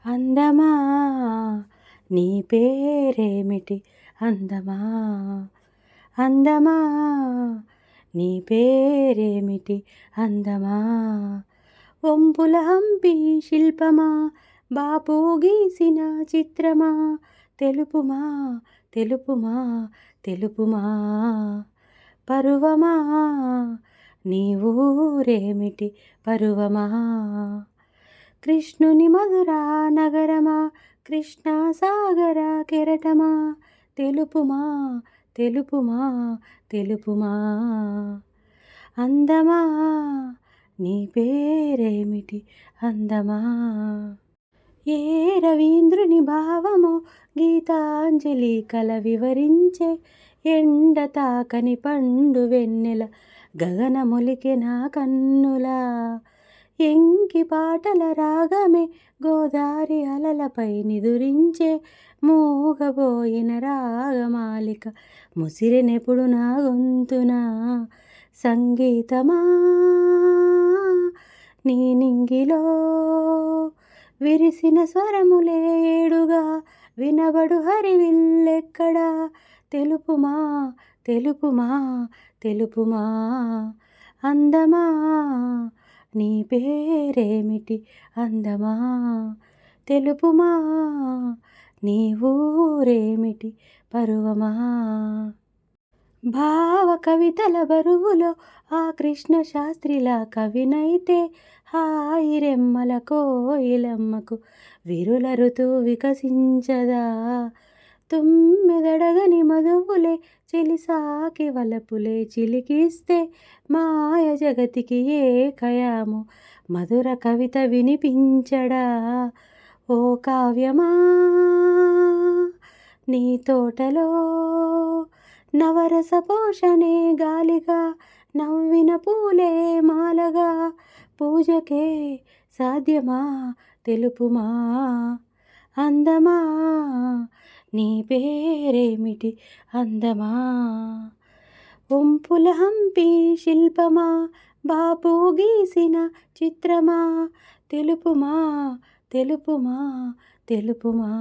అందమా నీ పేరేమిటి అందమా అందమా నీ పేరేమిటి అందమా వంపుల హంపి శిల్పమా బాపు గీసిన చిత్రమా తెలుపుమా తెలుపుమా తెలుపుమా పరువమా నీ ఊరేమిటి పరువమా కృష్ణుని మధురా నగరమా కృష్ణా సాగర కెరటమా తెలుపుమా తెలుపుమా తెలుపుమా అందమా నీ పేరేమిటి అందమా ఏ రవీంద్రుని భావమో గీతాంజలి కల వివరించే ఎండ తాకని పండు వెన్నెల గగనమొలికె నా కన్నులా ఎంకి పాటల రాగమే గోదారి అలలపై నిదురించే మూగబోయిన రాగమాలిక ముసిరెనెప్పుడు నా గొంతున సంగీతమా నీ నింగిలో విరిసిన స్వరములే ఏడుగా వినబడు హరివిల్లెక్కడా తెలుపుమా తెలుపుమా తెలుపుమా అందమా నీ పేరేమిటి అందమా తెలుపుమా నీ ఊరేమిటి పరువమా భావ కవితల బరువులో ఆ కృష్ణ శాస్త్రిలా కవినైతే హాయి రెమ్మల కోయిలమ్మకు విరుల ఋతువు వికసించదా తుమ్మెదడగని మధువులే చెలిసాకి వలపులే చిలికిస్తే మాయ జగతికి ఏ కయాము మధుర కవిత వినిపించడా ఓ కావ్యమా నీ తోటలో నవరస పోషణే గాలిగా నవ్విన పూలే మాలగా పూజకే సాధ్యమా తెలుపుమా అందమా నీ పేరేమిటి అందమా వంపుల హంపి శిల్పమా బాపు గీసిన చిత్రమా తెలుపుమా తెలుపుమా తెలుపుమా